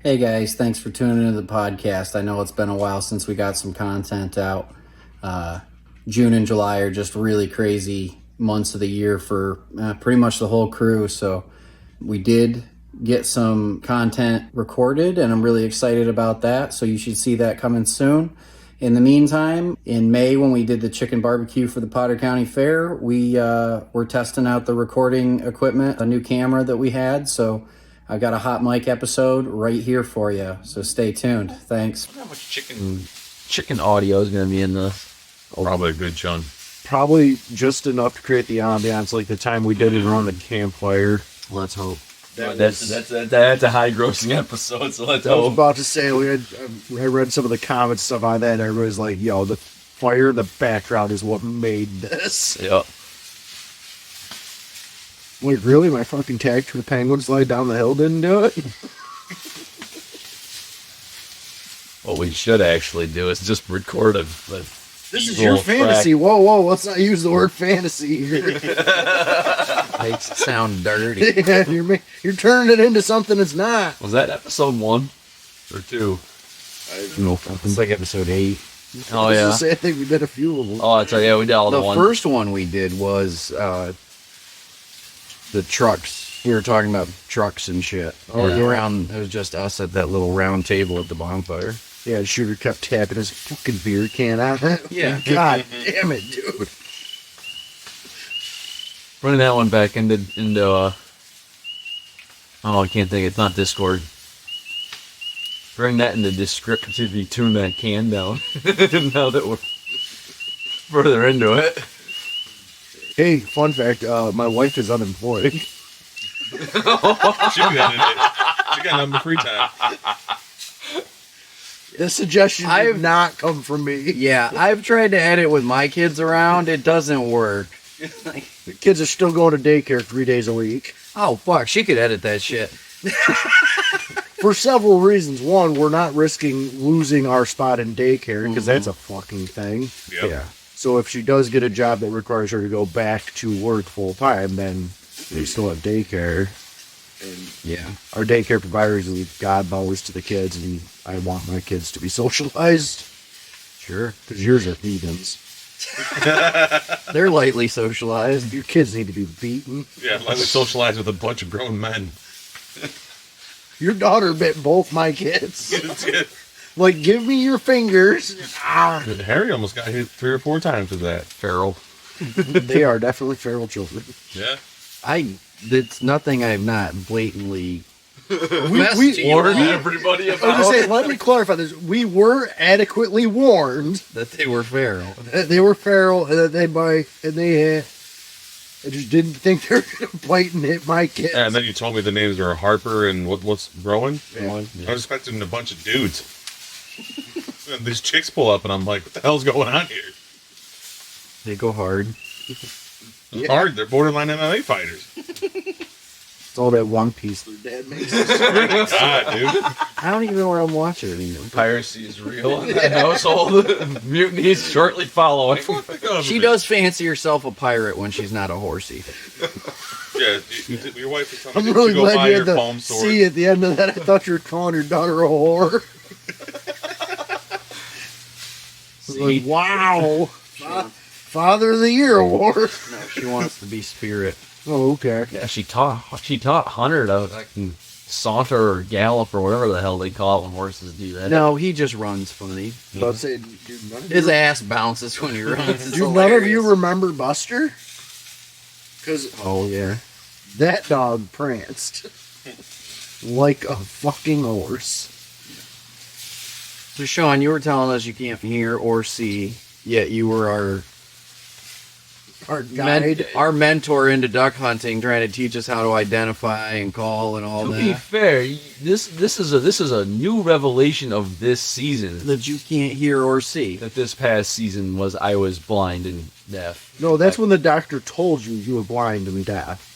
Hey guys, thanks for tuning into the podcast. I know it's been a while since we got some content out. June and July are just really crazy months of the year for pretty much the whole crew. So we did get some content recorded and I'm really excited about that. So you should see that coming soon. In the meantime, in May when we did the chicken barbecue for the Potter County Fair, we were testing out the recording equipment, a new camera that we had. So I've got a hot mic episode right here for you, so stay tuned. Thanks. How much chicken audio is going to be in this? Probably a good chunk. Probably just enough to create the ambiance, like the time we did it around the campfire. Let's hope. That's a high grossing episode, so let's I was hope. about to say, I read some of the comments stuff on that, and everybody's like, yo, the fire in the background is what made this. Yep. Like, really? My fucking tag to the penguin slide down the hill didn't do it? What we should actually do is just record a This is your fantasy. Whoa, let's not use the word fantasy here. Makes it sound dirty. Yeah, you're turning it into something it's not. Was that episode 1 or 2? No, it's like episode 8. Oh, yeah. I think we did a few of them. Oh, that's right. Yeah, we did all the The ones. first one we did was the trucks. We were talking about trucks and shit. Oh, yeah. It was just us at that little round table at the bonfire. Yeah, the shooter kept tapping his fucking beer can out. Yeah. God damn it, dude. Running that one back into I can't think. It's not Discord. Bring that into description to be tune that can down. Now that we're further into it. Hey, fun fact, my wife is unemployed. She got nothing but free time. This suggestion did not come from me. Yeah, I've tried to edit with my kids around. It doesn't work. The kids are still going to daycare 3 days a week. Oh, fuck. She could edit that shit. For several reasons. One, we're not risking losing our spot in daycare, because that's a fucking thing. Yep. Yeah. So if she does get a job that requires her to go back to work full time, then they still have daycare. And Yeah. our daycare providers leave godmothers to the kids, and I want my kids to be socialized. Sure. Because yours are heathens. They're lightly socialized. Your kids need to be beaten. Yeah, like we socialize with a bunch of grown men. Your daughter bit both my kids. Like, give me your fingers. Harry almost got hit 3 or 4 times with that. Feral. They are definitely feral children. Yeah. It's nothing I've not blatantly We Warn everybody I was about gonna say, let me clarify this. We were adequately warned that they were feral. that they were feral and that I just didn't think they were gonna bite and hit my kids. And then you told me the names are Harper and what's growing? Yeah. I was expecting a bunch of dudes. And these chicks pull up and I'm like, what the hell's going on here? They go hard. It's hard. They're borderline MMA fighters. It's all that One Piece their dad makes. God, dude. I don't even know where I'm watching it anymore. piracy is real in that household. Mutiny is shortly following. She does fancy herself a pirate when she's not a horsey. Yeah, your wife was telling I'm me really to go glad buy you your had foam to sword. see at the end of that. I thought you were calling your daughter a whore. Like, wow. Father of the Year award. No, she wants to be spirit. Oh, okay. Yeah, she taught Hunter to fucking saunter or gallop or whatever the hell they call it when horses do that. No, he just runs funny. But say, dude, none of His you, ass bounces when he runs. It's do none of you hilarious. remember Buster? Because Oh, yeah. that dog pranced like a fucking horse. So, Sean, you were telling us you can't hear or see, yet you were Our guide. our mentor into duck hunting, trying to teach us how to identify and call and all To be that. fair, this is a new revelation of this season. That you can't hear or see. That this past season was I was blind and deaf. No, that's when the doctor told you were blind and deaf.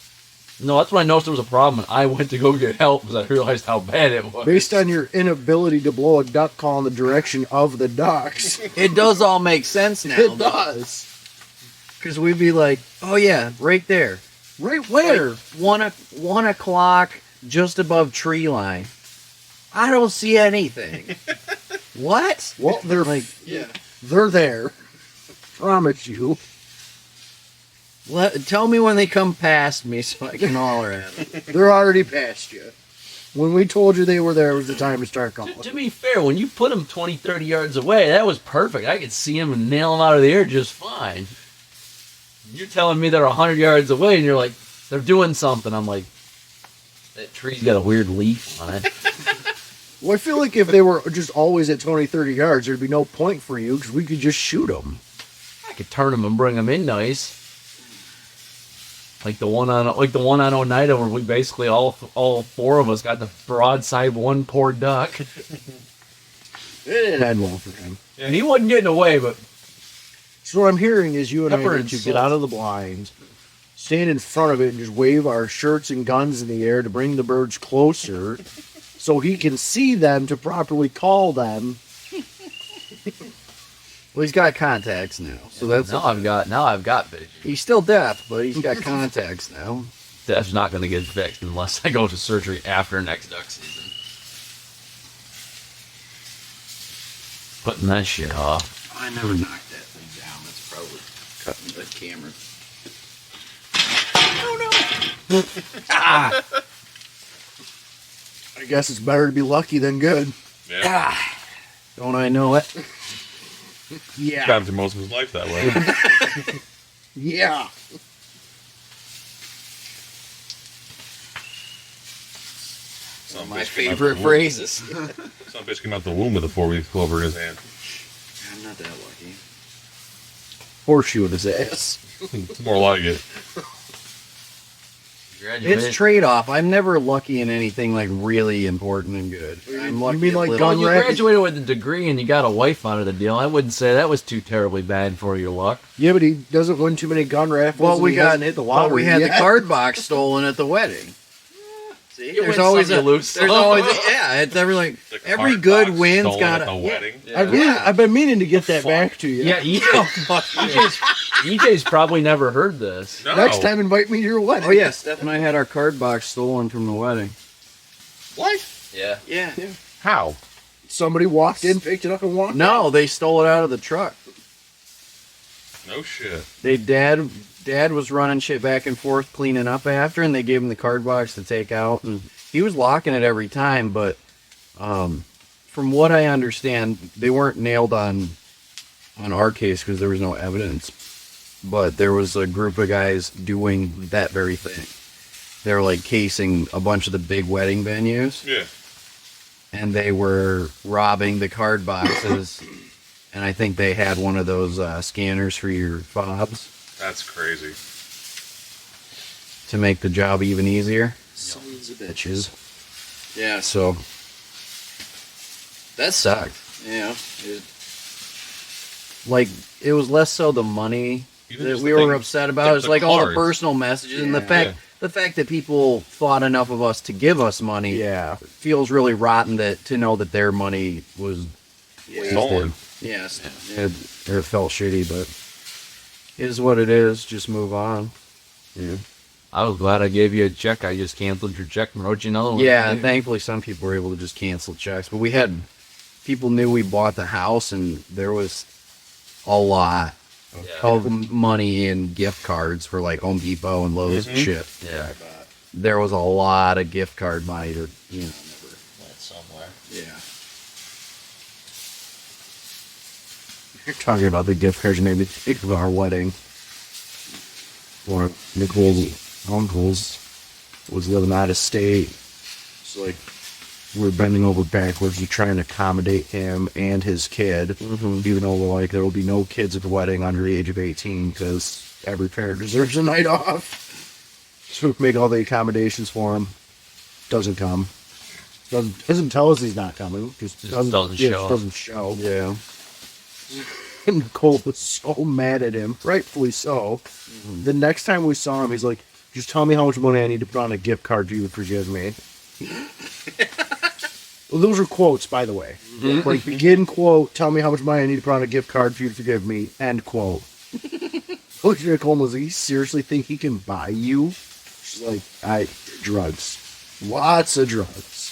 No, that's when I noticed there was a problem, and I went to go get help because I realized how bad it was. Based on your inability to blow a duck call in the direction of the ducks. It does all make sense now. It does. Because we'd be like, oh, yeah, right there. Right where? Like 1 o'clock, just above tree line. I don't see anything. What? Well, they're Yeah. they're there. Promise you. Tell me when they come past me so I can holler at them. They're already past you. When we told you they were there, it was the time to start calling. To be fair, when you put them 20, 30 yards away, that was perfect. I could see them and nail them out of the air just fine. You're telling me they're 100 yards away, and you're like, they're doing something. I'm like, that tree's got a weird leaf on it. Well, I feel like if they were just always at 20, 30 yards, there'd be no point for you because we could just shoot them. I could turn them and bring them in nice. Like the one on Oneida, where we basically all four of us got the broadside one poor duck. It didn't end well for him. Yeah, he wasn't getting away, but So what I'm hearing is you and Pepper I and need to salt. get out of the blinds, stand in front of it, and just wave our shirts and guns in the air to bring the birds closer so he can see them to properly call them. Well, he's got contacts now, so that's now I've got vision. He's still deaf, but he's got contacts now. That's not going to get fixed unless I go to surgery after next duck season. Putting that shit off. I never knocked that thing down. That's probably cutting the camera. I guess it's better to be lucky than good. Yeah. Don't I know it? Yeah. Got him through most of his life that way. Yeah. Some My bitch came out favorite the womb- phrases. Some bitch came out the womb with a 4-week clover in his hand. I'm not that lucky. Horseshoe in his ass. More like it. It's trade-off. I'm never lucky in anything like really important and good. I'm lucky mean at like little- gun You racket? graduated with a degree and you got a wife out of the deal. I wouldn't say that was too terribly bad for your luck. Yeah, but he doesn't win too many gun raffles. Well, and we he got hasn't hit the lottery. we had yet. the card box stolen at the wedding. See, You there's win always some, a you lose there's some. always it's every The every card good box win's stolen got at the wedding. I've been meaning to get that back to you. Yeah, EJ's probably never heard this. No. Next time, invite me to your wedding. Oh yeah, Steph and I had our card box stolen from the wedding. What? Yeah. Yeah. How? Somebody walked in, picked it up, and walked. No, they stole it out of the truck. No shit. Dad was running shit back and forth, cleaning up after, and they gave him the card box to take out, and he was locking it every time. But from what I understand, they weren't nailed on our case because there was no evidence. But there was a group of guys doing that very thing. They were like casing a bunch of the big wedding venues, Yeah. and they were robbing the card boxes. And I think they had one of those scanners for your fobs That's crazy. to make the job even easier. Sons of bitches. Yeah, so that sucked. Yeah, it was less so the money Even that just we the were thing- upset about. It's like all the cards. personal messages and the Yeah. fact that people thought enough of us to give us money. Yeah. Feels really rotten to know that their money was Stolen. Yes, it felt shitty, but it is what it is. Just move on. Yeah. I was glad I gave you a check. I just canceled your check and wrote you another one. Yeah, and thankfully some people were able to just cancel checks. But we had people knew we bought the house, and there was a lot of money in gift cards for like Home Depot and Lowe's and shit. Yeah. There was a lot of gift card money that never Went somewhere. Yeah. You're talking about the gift cards you made me think of our wedding. One of Nicole's uncles was living out of state. So, like, we're bending over backwards to try and accommodate him and his kid. Even though, like, there will be no kids at the wedding under the age of 18 because every parent deserves a night off. So we make all the accommodations for him. Doesn't come. Doesn't tell us he's not coming. Just doesn't show up. Doesn't show. Yeah. And Nicole was so mad at him, rightfully so. The next time we saw him, he's like, just tell me how much money I need to put on a gift card for you to forgive me. Well, those are quotes, by the way. Like, begin quote, tell me how much money I need to put on a gift card for you to forgive me, end quote. Look at Nicole and was like, you seriously think he can buy you? She's like, drugs. Lots of drugs.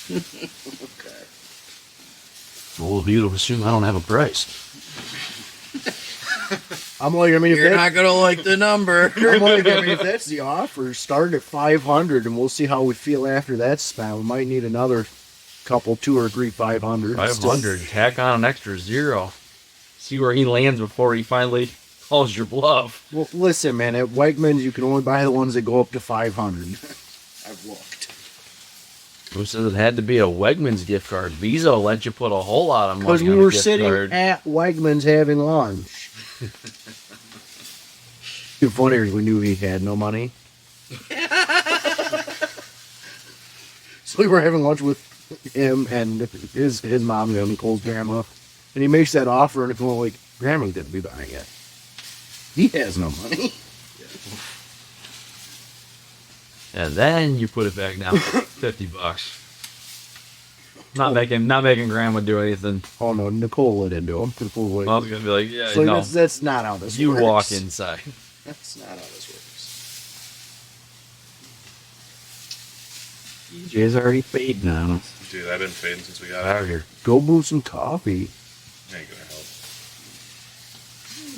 Well, you assume I don't have a price. I'm like, I mean, if You're that- not gonna like the number. I'm like, I mean, if that's the offer, start at 500, and we'll see how we feel after that span. We might need another couple, 2 or 3 500. 500. Tack on an extra 0. See where he lands before he finally calls your bluff. Well, listen, man. At Wegmans, you can only buy the ones that go up to 500. I've looked. Who says it had to be a Wegmans gift card? Visa will let you put a whole lot of money Because we on a were gift sitting card. at Wegmans having lunch. Too funny, we knew he had no money. So we were having lunch with him and his mom, Nicole's grandma, and he makes that offer, and it's like, Grandma didn't be buying it. He has no money. And then you put it back down $50. Not making grandma do anything. Oh no, Nicole let into him. Nicole was I like, was gonna be like, yeah, so no. that's not how this You works. walk inside. That's not how this works. EJ's already fading on us. Dude, I've been fading since we got out here. Go brew some coffee. Ain't gonna help.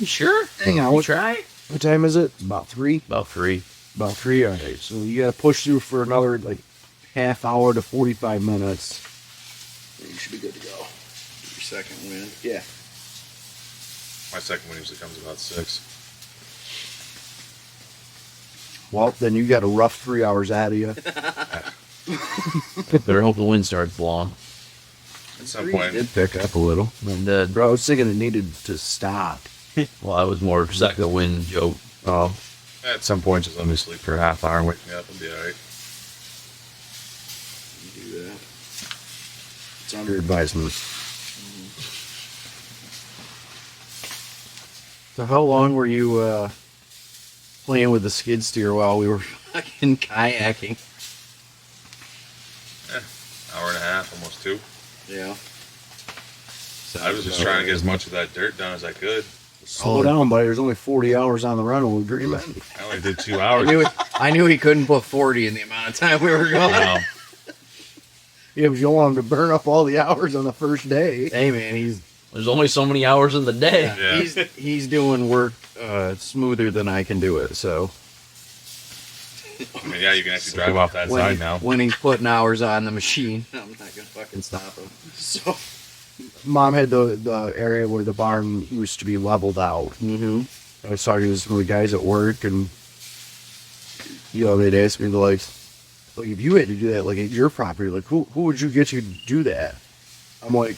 You sure? Hang on, You try? what time is it? About 3? About 3. About 3, all right. So you gotta push through for another like half hour to 45 minutes. You should be good to go. Your second win. Yeah. My second one usually comes about 6. Well, then you got a rough 3 hours out of you. Better hope the wind starts blowing. At some point, Did pick up a little. And Bro, I was thinking it needed to stop. well, I was more second wind joke. at some point, just let me sleep for a half hour and wake me up and be alright. Do that. It's under advisement. So how long were you playing with the skid steer while we were fucking kayaking? Hour and a half, almost 2. Yeah. I was just trying to get as much of that dirt done as I could. Slow down, buddy. There's only 40 hours on the rental agreement. I only did 2 I hours. knew he couldn't put 40 in the amount of time we were going. No. Yeah, but you don't want him to burn up all the hours on the first day. Hey man, he's There's only so many hours in the day. Yeah. he's doing work smoother than I can do it. So I mean, yeah, you can actually drive off that when, side now. when he's putting hours on the machine, I'm not gonna fucking stop him. So, Mom had the area where the barn used to be leveled out. Mm-hmm. I saw these some of the guys at work, and they'd ask me like if you had to do that, like at your property, like who would you get you to do that? I'm like,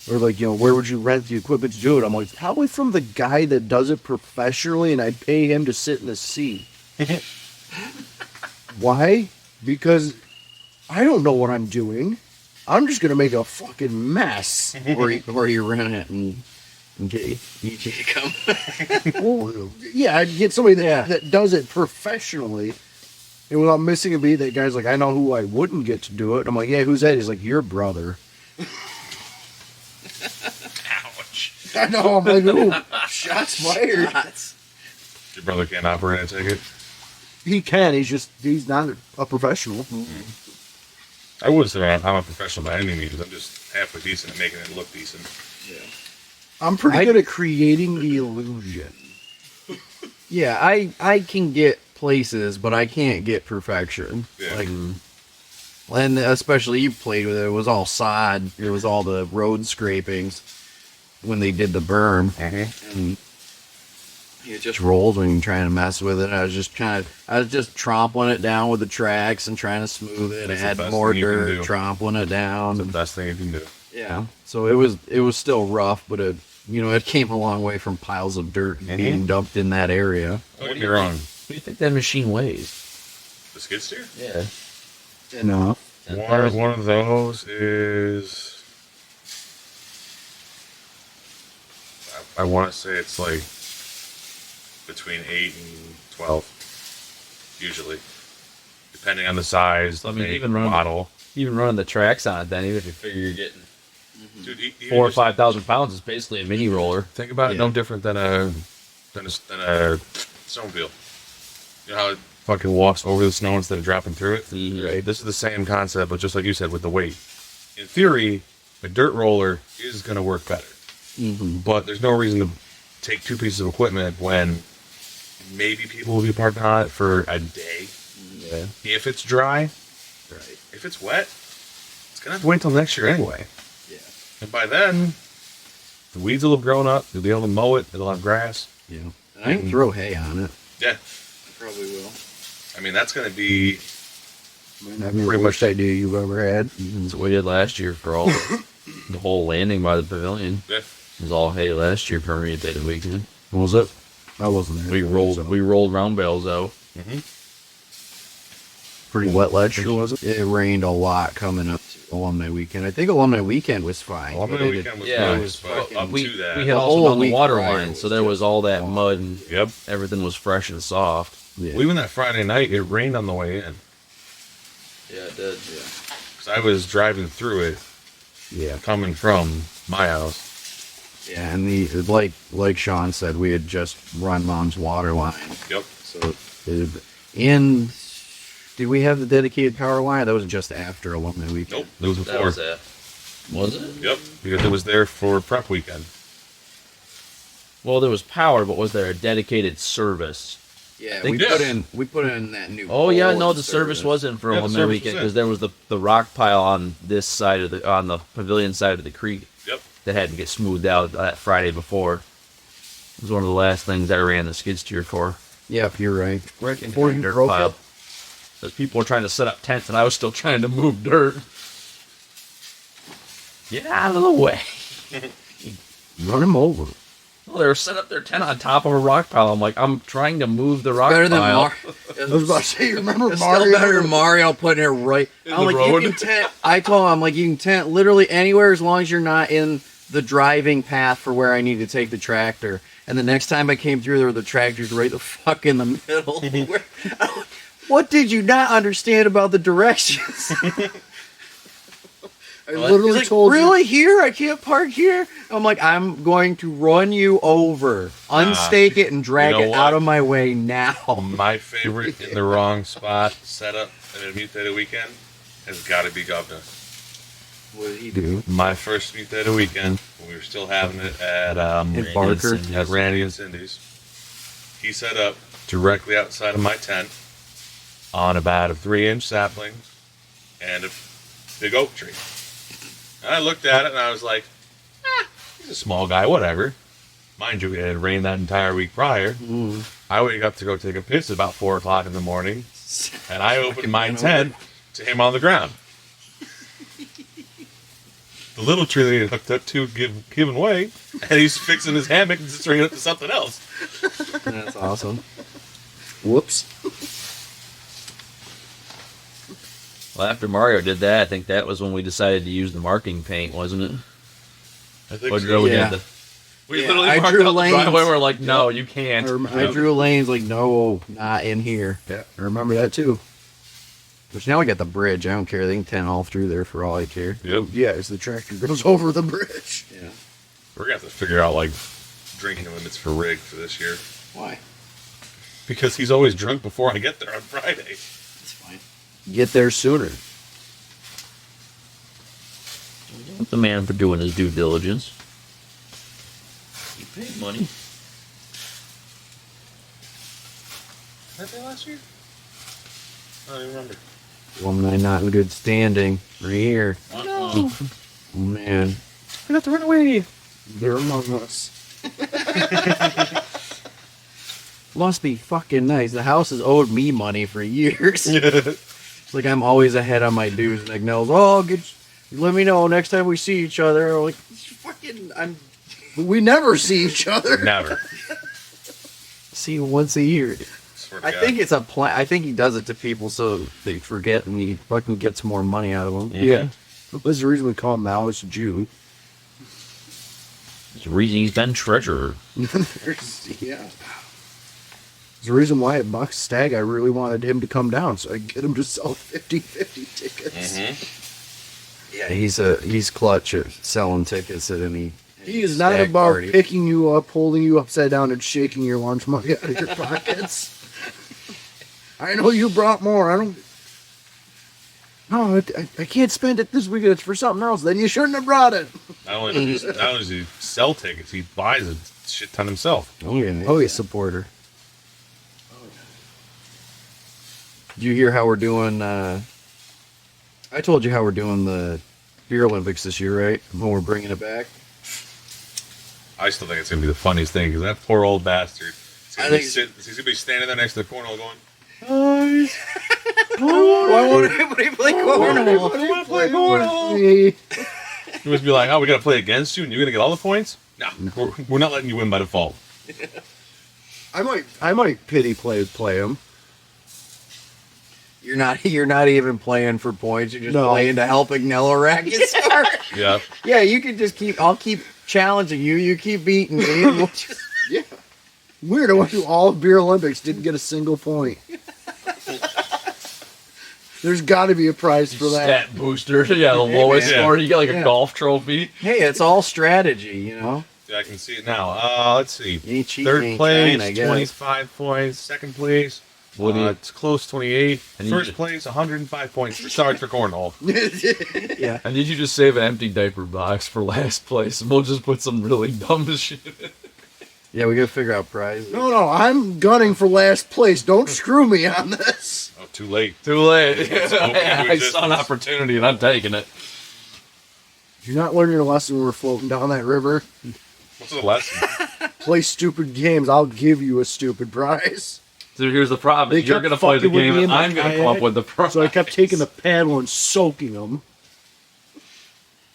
or like where would you rent the equipment to do it? I'm like, probably from the guy that does it professionally, and I'd pay him to sit in the seat. Why? Because I don't know what I'm doing. I'm just gonna make a fucking mess. or you rent it and get EJ to come. Well, yeah, I'd get somebody that does it professionally. And without missing a beat, that guy's like, I know who I wouldn't get to do it. I'm like, yeah, who's that? He's like, your brother. Ouch. I know. I'm like, ooh, shots fired. Your brother can't operate a ticket? He can. He's not a professional. I would say I'm a professional by any means. I'm just halfway decent at making it look decent. I'm pretty good at creating the illusion. Yeah, I can get places, but I can't get perfection. Yeah. Like, and especially you played with it. It was all sod. It was all the road scrapings when they did the berm, and it just rolled when you're trying to mess with it. I was just trompling it down with the tracks and trying to smooth it. That's the Add best more thing you can dirt, do. trompling it down. It's the best thing you can do. Yeah. So it was still rough, but it came a long way from piles of dirt being dumped in that area. Don't get me wrong. What do you think that machine weighs? The skid steer? Yeah. No. One of those is... I want to say it's like between 8 and 12, usually. Depending on the size, I mean, make, even running model. Even running the tracks on it, then even if you figure you're getting Dude, even 4,000 or just 5,000 pounds, it's basically a mini roller. Think about it Yeah. no different than a snowmobile. You know how it fucking walks over the snow instead of dropping through it? Mhm. Right. This is the same concept, but just like you said, with the weight. In theory, a dirt roller is going to work better. But there's no reason to take two pieces of equipment when maybe people will be parking on it for a day. Yeah. If it's dry, Right. if it's wet, it's going to have to wait until next year anyway. Yeah. And by then, the weeds will have grown up. You'll be able to mow it. It'll have grass. Yeah. And I can throw hay on it. Yeah. I probably will. I mean, that's going to be Might not be the worst idea you've ever had. That's what we did last year for all the whole landing by the pavilion. yeah. It was all hay last year for Day the weekend. What was it? I wasn't there. We rolled round bales out. Pretty wet last year, was it? It rained a lot coming up to Alumni Weekend. I think Alumni Weekend was fine. Alumni but it Weekend was yeah, it nice, was but fucking- up We to that. had The also whole on the week water prior line, was so there was just all that awful. mud and Yep. everything was fresh and soft. Yeah. Well, even that Friday night, it rained on the way in. Yeah, it did. Yeah. Because I was driving through it, Yeah. coming from my house. Yeah, and like Sean said, we had just run Mom's water line. Yep. So did we have the dedicated power line? That was just after Alumni Weekend. Nope. It was That before. was it. Was it? Yep. Because it was there for prep weekend. Well, there was power, but was there a dedicated service? Yeah, Think- we put in that new. Oh yeah, pole no, and the service wasn't for Yeah, the Alumni service Weekend was because in. there was the rock pile on this side of on the pavilion side of the creek Yep. that had to get smoothed out that Friday before. It was one of the last things I ran the skid steer for. Yeah, you're right. Right Before you dirt broke pile. it. Because people were trying to set up tents and I was still trying to move dirt. Get out of the way. Run him over. Well, they were set up their tent on top of a rock pile. I'm like, I'm trying to move the rock Better than pile. I was about to say, remember It's Mario? still better than Mario putting it right. In I'm the like, road. you can tent. I told him, I'm like, you can tent literally anywhere as long as you're not in the driving path for where I need to take the tractor. And the next time I came through there, the tractor's right the fuck in the middle. What did you not understand about the directions? I literally He's like, told you. really? Here? I can't park here? I'm like, I'm going to run you over, unstake it, and drag you know it what? out of my way now. My favorite in the wrong spot setup at a meet day of the weekend has got to be Governor. What did he do? My first meet day of the weekend, when we were still having it at Barker? at Randy and Cindy's, he set up directly outside of my tent on about a 3-inch sapling and a big oak tree. And I looked at it and I was like, he's a small guy, whatever. Mind you, it had rained that entire week prior. I wake up to go take a piss at about 4 o'clock in the morning, and I opened my tent to him on the ground. The little tree that he had hooked up to giving way, and he's fixing his hammock and just stringing it to something else. That's awesome. Whoops. Well, after Mario did that, I think that was when we decided to use the marking paint, wasn't it? I think Or so. did we Yeah. did We Yeah, literally I marked drew out the lanes. driveway. we're like, no, you can't. I drew lanes like, no, not in here. Yeah, I remember that too. Which now we got the bridge. I don't care. They can tent all through there for all I care. Yep. Yeah, as the tractor goes over the bridge. Yeah. We're gonna have to figure out like drinking limits for Rig for this year Why? because he's always drunk before I get there on Friday. It's fine. Get there sooner. The man for doing his due diligence. He paid money. Did I last year? I don't even remember. Alumni not in good standing. Right here. Oh, man. I got to run away. They're among us. Must be fucking nice. The house has owed me money for years. It's like I'm always ahead on my dues. Like, no, let me know next time we see each other. I'm like, We never see each other. Never. see you once a year. Swear to I God. think it's a plan. I think he does it to people so they forget and he fucking gets more money out of them. Yeah. That's the reason we call him Alice June. There's a reason he's been treasurer. Yeah. There's the reason why at Buck's Stag I really wanted him to come down so I could get him to sell 50-50 tickets. Yeah, he's clutch at selling tickets at any. He is not stag about party. picking you up, holding you upside down, and shaking your lunch money out of your pockets. I know you brought more. I don't. No, I can't spend it this weekend. It's for something else. Then you shouldn't have brought it. Not only does he sell tickets, he buys a shit ton himself. Oh, he's a supporter. Did you hear how we're doing? I told you how we're doing the Beer Olympics this year, right? When we're bringing it back. I still think it's gonna be the funniest thing because that poor old bastard. He's I gonna, be think- he's gonna be standing there next to the cornhole going, Why won't everybody play cornhole? "I want to play cornhole." He must be like, "Oh, we gotta play against you, and you're gonna get all the points." No, we're not letting you win by default. I might pity play him. You're not even playing for points. You're just No. playing to help Ignella Racket start. Yeah. Yeah, you can just I'll keep challenging you. You keep beating me. And we'll just, Weird. I went through all of Beer Olympics, didn't get a single point. There's got to be a prize for that. Stat booster. Yeah, the lowest man. score. You get like Yeah. a golf trophy. hey, it's all strategy, you know. Yeah, I can see it now. Let's see. You ain't cheating, Third ain't place, trying, I guess. 25 points. Second place, What do you- it's close, 28. And you First just- place, 105 points. Sorry for cornhole. Yeah. And did you just save an empty diaper box for last place? And we'll just put some really dumb shit in it. Yeah, we gotta figure out prizes. No, I'm gunning for last place. Don't screw me on this. Oh, too late. Too late. It's open into I saw an existence. opportunity and I'm taking it. Did you not learn your lesson when we were floating down that river? What's the lesson? Play stupid games. I'll give you a stupid prize. So here's the problem. They You're kept going to play the fucking with game me and in the I'm going to come kayak. up with the prize. So I kept taking the paddle and soaking them.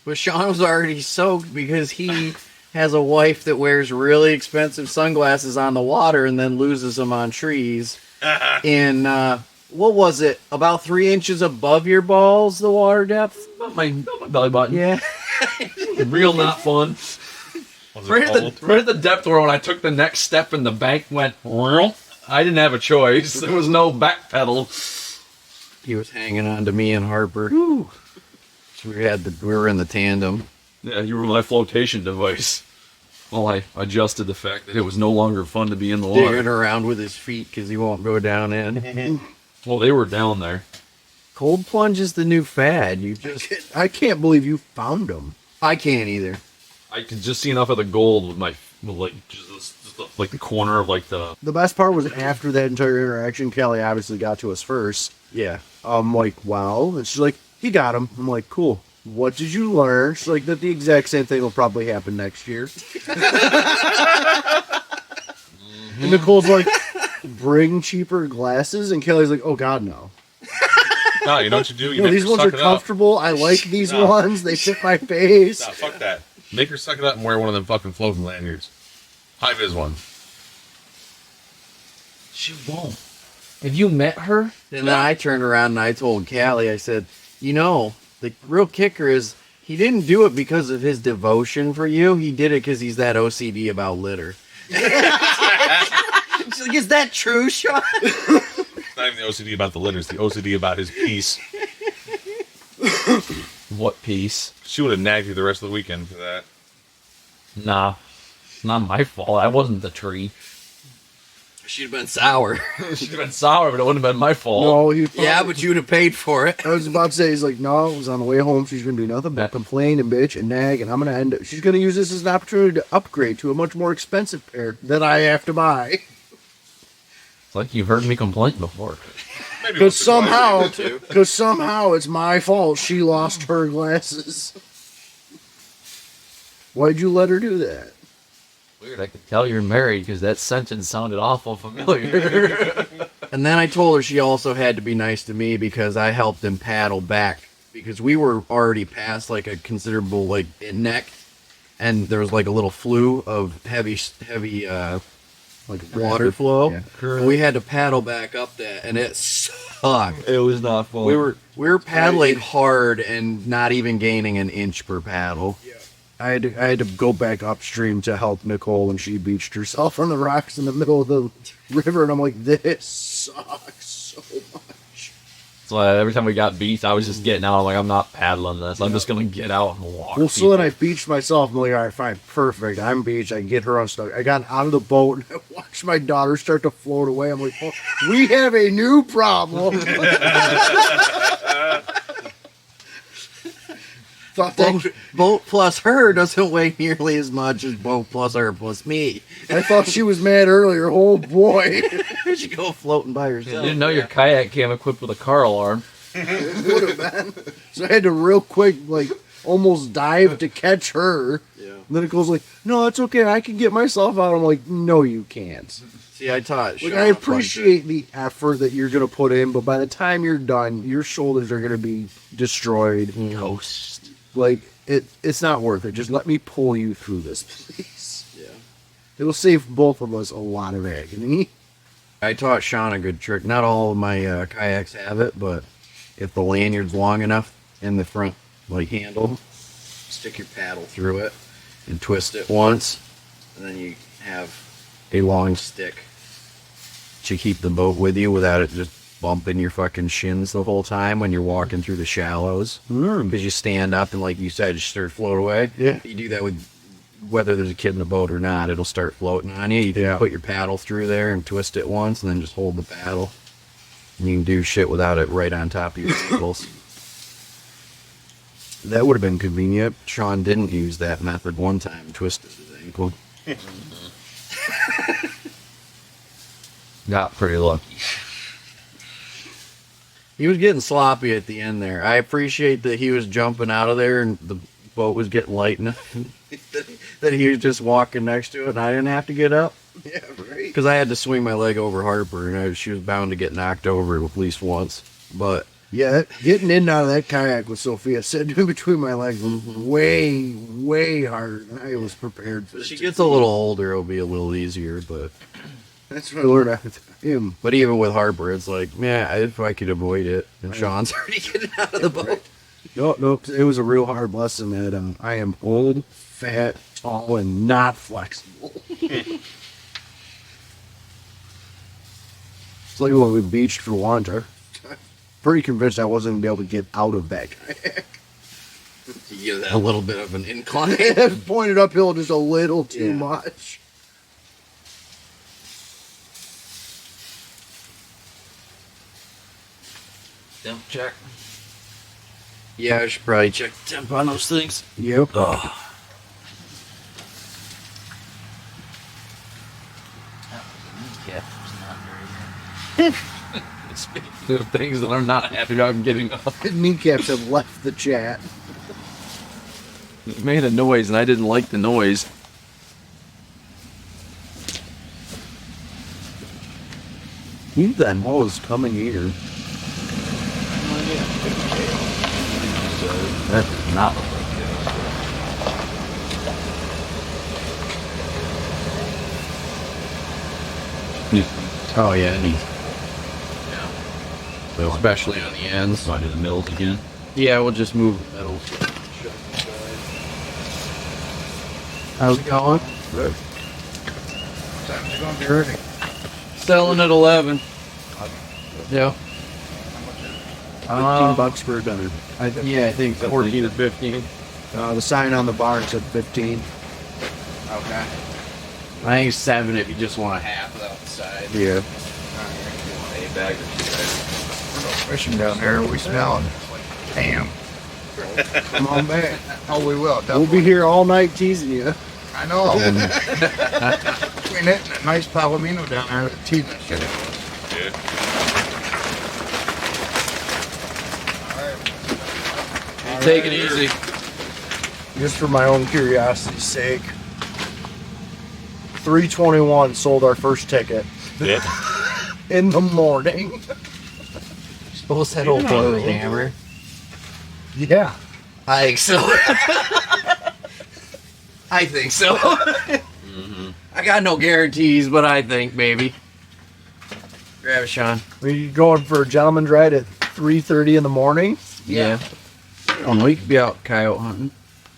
But Sean was already soaked because he has a wife that wears really expensive sunglasses on the water and then loses them on trees. In what was it? About 3 inches above your balls, the water depth. About my belly button. Yeah. Real not fun. Was it Right cold? at the depth where when I took the next step and the bank went, I didn't have a choice. There was no back pedal. He was hanging on to me and Harper. So we were in the tandem. Yeah, you were my flotation device. Well, I adjusted the fact that it was no longer fun to be in the water. Digging around with his feet because he won't go down in. Well, they were down there. Cold plunge is the new fad. You just I can't believe you found them. I can't either. I could just see enough of the gold with like the corner of like the. The best part was after that entire interaction, Kelly obviously got to us first. Yeah. I'm like, wow. And she's like, he got him. I'm like, cool. What did you learn? She's like, that the exact same thing will probably happen next year. And Nicole's like, bring cheaper glasses. And Kelly's like, oh, God, no. No, you know what you do? You You know, make these her ones suck are it up. comfortable. I like these No. ones. They fit my face. Nah, fuck that. Make her suck it up and wear one of them fucking floating lanyards. High vis one. She won't. Have you met her? And then I turned around and I told Callie, I said, you know, the real kicker is he didn't do it because of his devotion for you. He did it because he's that OCD about litter. She's like, is that true, Sean? It's not even the OCD about the litter, it's the OCD about his piece. What piece? She would have nagged you the rest of the weekend for that. Nah. It's not my fault. I wasn't the tree. She'd have been sour. She'd have been sour, but it wouldn't have been my fault. No, he Yeah, but you'd have paid for it. I was about to say, he's like, no, it was on the way home. She's going to do nothing but complain and bitch and nag, and I'm going to end it. She's going to use this as an opportunity to upgrade to a much more expensive pair that I have to buy. It's like you've heard me complain before. Maybe Because once or twice. somehow it's my fault she lost her glasses. Why'd you let her do that? Weird, I could tell you're married because that sentence sounded awful familiar. And then I told her she also had to be nice to me because I helped him paddle back because we were already past like a considerable like neck, and there was like a little flue of heavy Like water flow. Yeah. And we had to paddle back up that, and it sucked. It was not fun. We were paddling hard and not even gaining an inch per paddle. I had to go back upstream to help Nicole when she beached herself on the rocks in the middle of the river, and I'm like, this sucks so much. So every time we got beached, I was just getting out. I'm like, I'm not paddling this. I'm just gonna get out and walk. Well, so then I beached myself. I'm like, all right, fine, perfect. I'm beached. I can get her unstuck. I got out of the boat and I watched my daughter start to float away. I'm like, oh, we have a new problem. Thought boat plus her doesn't weigh nearly as much as boat plus her plus me. I thought she was mad earlier. Oh boy. She go floating by I herself. didn't know your kayak came equipped with a car alarm. Would have been. So I had to real quick, like, almost dive to catch her. Yeah. And then Nicole's like, no, it's okay. I can get myself out. I'm like, no, you can't. See, I taught. Like, I appreciate the effort that you're going to put in, but by the time you're done, your shoulders are going to be destroyed. Ghost. Like, it's not worth it. Just let me pull you through this, please. Yeah. It'll save both of us a lot of agony. I taught Sean a good trick. Not all of my kayaks have it, but if the lanyard's long enough in the front like handle, stick your paddle through it and twist it once, and then you have a long stick to keep the boat with you without it just bumping your fucking shins the whole time when you're walking through the shallows. Because you stand up and, like you said, just start float away. Yeah. You do that with whether there's a kid in the boat or not, it'll start floating on you. You can put your paddle through there and twist it once, and then just hold the paddle. And you can do shit without it right on top of your ankles. That would have been convenient. Sean didn't use that method one time, twisted his ankle. Got pretty lucky. He was getting sloppy at the end there. I appreciate that he was jumping out of there and the boat was getting light enough that he was just walking next to it and I didn't have to get up. Yeah, right. Because I had to swing my leg over Harper and she was bound to get knocked over at least once. But Yeah, getting in and out of that kayak with Sophia sitting in between my legs was way, way harder than I was prepared for. she gets a little older, it'll be a little easier. But That's what I learned after him. But even with Harper, it's like, yeah, if I could avoid it. And Sean's already getting out of the boat. No, it was a real hard lesson that I am old, fat, tall, and not flexible. It's like when we beached for winter. Pretty convinced I wasn't going to be able to get out of that kayak. You give that a little bit of an incline. It pointed uphill just a little too much. Temp check. Yeah, I should probably check the temp on those things. Yep. Speaking of things that I'm not happy I'm getting off. Kneecaps have left the chat. It made a noise and I didn't like the noise. Who the hell is coming here? That does not look like Oh, yeah, especially on the ends. So I do the middle again. Yeah, we'll just move the metal. How's it going? Good. Time's gonna be ready. Selling at 11. Yeah. 15 bucks for a dinner. Yeah, I think 14 or 15. The sign on the barn said 15. Okay. I think 7 if you just want a half without the side. Yeah. A bag or Fishing down there, we smell it. Damn. Come on back. Oh, we will. We'll be here all night teasing you. I know. Between it and a nice palomino down there, the teeth and shit. Yeah. Take it easy. Just for my own curiosity's sake. 321 sold our first ticket Yeah. in the morning. Suppose that old boy was hammer. Yeah. I think so. I think so. I got no guarantees, but I think maybe. Grab it, Sean. We going for a gentleman's ride at 3:30 in the morning? Yeah. I don't know. He could be out coyote hunting.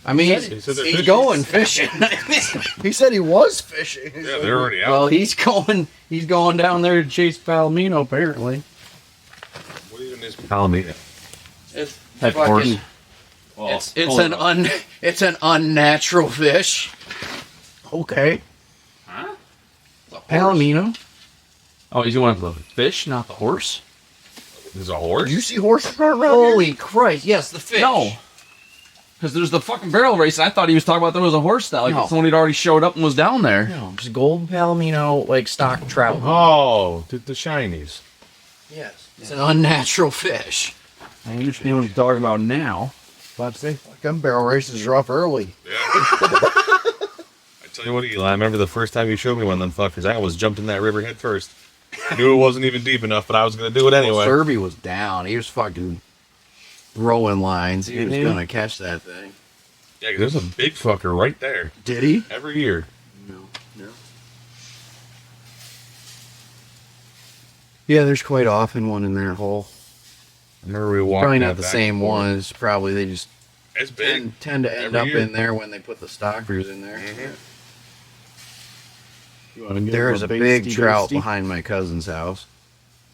I mean, He said they're he's fishing. going fishing. He said he was fishing. Yeah, they're already out. Well, he's going down there to chase palomino. Apparently, What even is Palomino. it's Type of horse. fucking- It's an unnatural fish. Okay. Palomino. Oh, he's going for the fish, not the horse? There's a horse? Do you see horses running around here? Holy Christ! Yes, the fish. No. Because there's the fucking barrel race, and I thought he was talking about there was a horse style. Like No. someone had already showed up and was down there. No, just golden palomino, like stock trout. Oh, the shinies. Yes. It's an unnatural fish. I understand what he's talking about now. About to say, fuck, them barrel races are off early. Yeah. I tell you what, Eli, I remember the first time you showed me one of them fuckers. I almost jumped in that river head first. I knew it wasn't even deep enough, but I was going to do it anyway. Well, Serby was down. He was fucking throwing lines. He was going to catch that thing. Yeah, 'cause there's a big fucker right there Did he? every year. No. Yeah, there's quite often one in their hole. I remember we walked. Probably that not the back same and forth. one. It's probably they just It's big. tend to end Every up year. in there when they put the stockers in there. You want to get There is a big trout behind my cousin's house.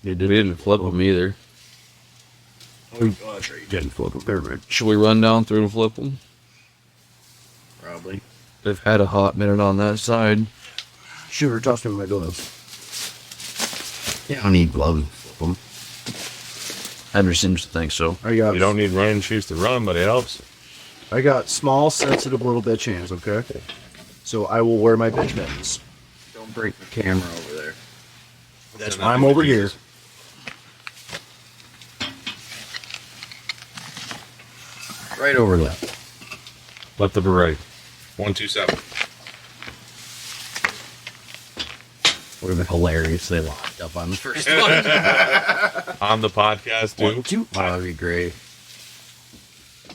We didn't flip them either. Oh, that's right. You didn't flip them. Should we run down through and flip them? Probably. They've had a hot minute on that side. Sure, toss me my gloves. Yeah, I don't need gloves to flip them. Henry seems to think so. I got You don't need running shoes to run, but it helps. I got small, sensitive little bitch hands, okay? So I will wear my bitch mittens. Don't break the camera over there. That's why I'm over here. Right over there. Left of or right. 127. Would have been hilarious. They locked up on the first one. On the podcast, too. Wow, that'd be great.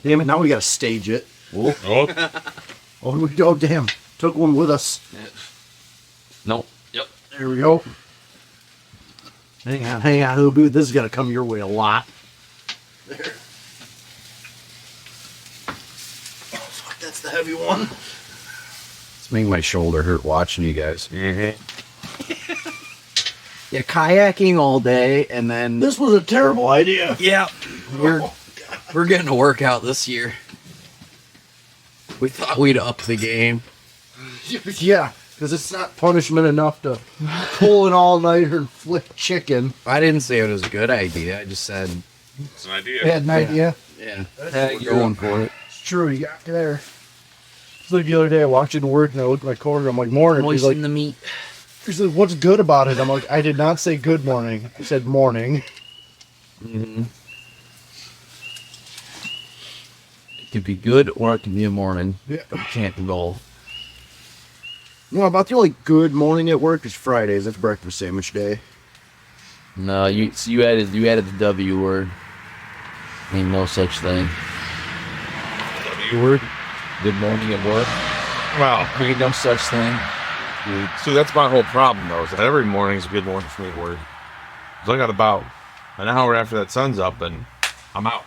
Damn it, now we gotta stage it. Oh, Oh, damn. Took one with us. No. Yep. There we go. Hang on, Hooboo. This is gonna come your way a lot. There. Oh, fuck, that's the heavy one. It's making my shoulder hurt watching you guys. mm-hmm. Yeah, kayaking all day, and then This was a terrible idea. yeah, we're getting a workout this year. We thought we'd up the game. Yeah, because it's not punishment enough to pull an all-nighter and flip chicken. I didn't say it was a good idea. I just said, It's an idea. I had an idea. yeah, Hey, we're going for it. It's true, you got there. It's like the other day, I walked into work and I looked at my coworker. I'm like, morning. He's like, the meat. he's like, what's good about it? I'm like, I did not say good morning. I said morning. It could be good or it can be a morning. Yeah. But it can't be both. You know, about the only good morning at work is Fridays. That's breakfast sandwich day. No, you added the W word. Ain't no such thing. W word? Good morning at work. Wow. Ain't no such thing. So that's my whole problem, though, is that every morning's a good morning for me at work. 'Cause I got about an hour after that sun's up, and I'm out.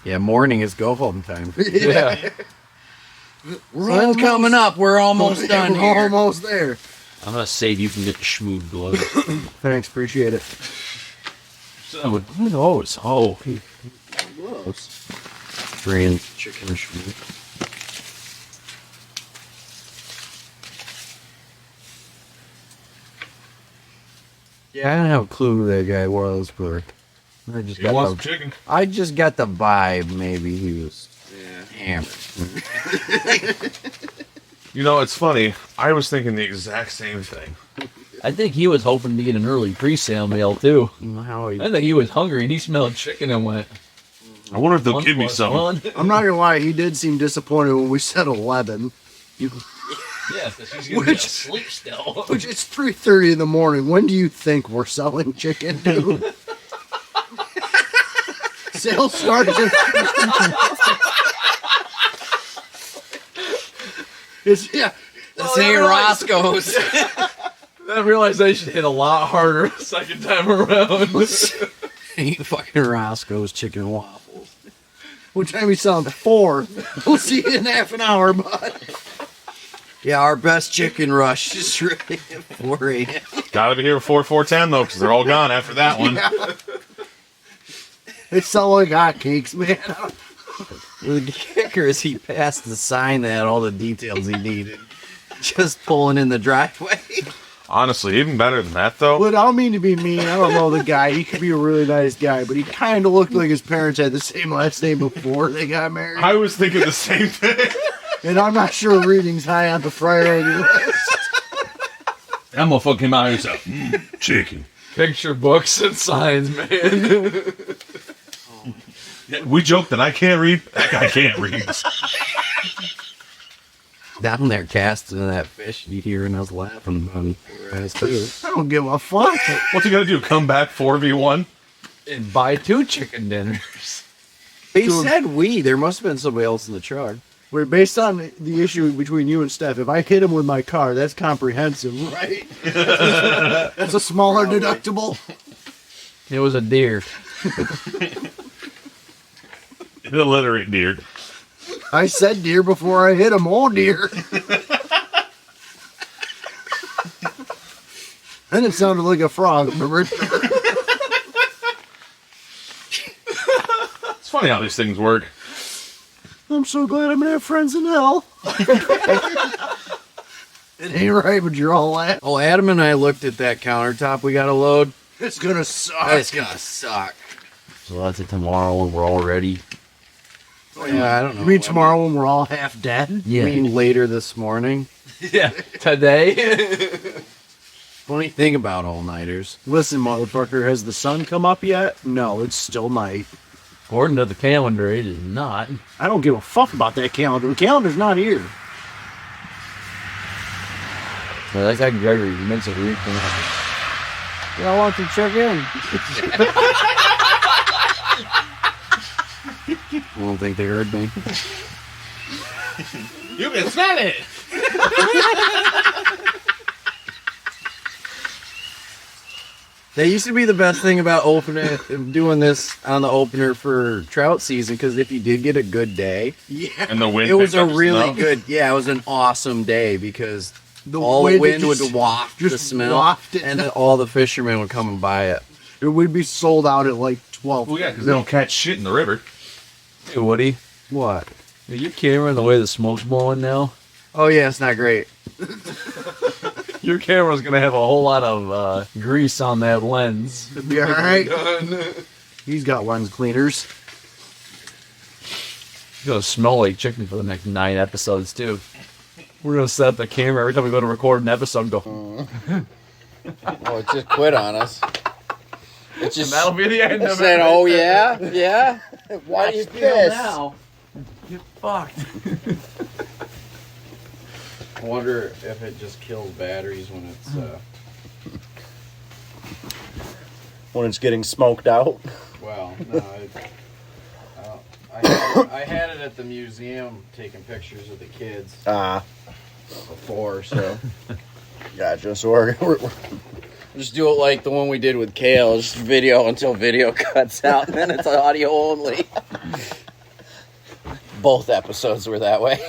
Yeah, morning is go home time. Yeah. Sun's coming up. We're almost done We're here. almost there. I'm gonna save you from getting schmood gloves. Thanks, appreciate it. Who knows? Oh, Korean chicken schmoot. Yeah, I don't have a clue who that guy was, but I just You want some got chicken? I just got the vibe. Maybe he was hammered. You know, it's funny. I was thinking the exact same thing. I think he was hoping to get an early pre-sale meal too. How he I think he was hungry and he smelled chicken and went. I wonder if they'll 1 give me plus some. 1. I'm not gonna lie, he did seem disappointed when we said 11. Yeah, because he's gonna be asleep still. Which it's 3:30 in the morning. When do you think we're selling chicken, dude? Sales starts at... It's, yeah. This ain't Roscoe's. That realization hit a lot harder the second time around. Ain't fucking Roscoe's chicken and waffles. What time you selling? 4. We'll see you in half an hour, bud. Yeah, our best chicken rush is really at 4 a.m. Gotta be here before 4:10 though, because they're all gone after that one. It's selling hotcakes, man. The kicker is he passed the sign that had all the details he needed. Just pulling in the driveway. Honestly, even better than that, though. But I don't mean to be mean. I don't know the guy. He could be a really nice guy, but he kind of looked like his parents had the same last name before they got married. I was thinking the same thing. And I'm not sure reading's high on the priority list. That motherfucker came out and said, chicken. Picture books and signs, man. Yeah, we joke that I can't read. That guy can't read. Down there casting that fish, you hearing us laughing about it. I don't give a fuck. What's he gonna do? Come back 4v1? And buy 2 chicken dinners. They said we. There must have been somebody else in the truck. We're based on the issue between you and Steph. If I hit him with my car, that's comprehensive, right? That's a smaller deductible. It was a deer. Illiterate deer. I said deer before I hit him. Oh, deer. Then it sounded like a frog. Remember? It's funny how these things work. I'm so glad I'm gonna have friends in hell. It ain't right, but you're all laughing. Oh, Adam and I looked at that countertop we got to load. It's gonna suck. It's gonna suck. So that's it tomorrow when we're all ready. Yeah, I don't know. You mean tomorrow when we're all half dead? I mean later this morning. Yeah. Today. Funny thing about all-nighters. Listen, motherfucker, has the sun come up yet? No, it's still night. According to the calendar, it is not. I don't give a fuck about that calendar. The calendar's not here. Well, that's how Gregory makes it weird. I want to check in. I don't think they heard me. You can smell it. That used to be the best thing about doing this on the opener for trout season, because if you did get a good day, And the wind. it was picked a up the really smell. good, it was an awesome day because The all the wind wind just- would waft the just smell, waft it. and then all the fishermen would come and buy it. It would be sold out at like 12. Well, yeah, because they don't catch shit in the river. Hey, Woody. What? Are your camera the way the smoke's blowing now? Oh yeah, it's not great. Your camera's gonna have a whole lot of grease on that lens. It'd be alright. He's got lens cleaners. It's gonna smell like chicken for the next 9 episodes too. We're gonna set up the camera every time we go to record an episode and go. Oh, it just quit on us. It just That'll be the end of said, it. "Oh yeah." Why are you pissed? Now. Get fucked. I wonder if it just kills batteries when it's. When it's getting smoked out. Well, no. I had it at the museum taking pictures of the kids before, so. Gotcha. So we're Just do it like the one we did with Kale, just video until video cuts out, and then it's audio only. Both episodes were that way.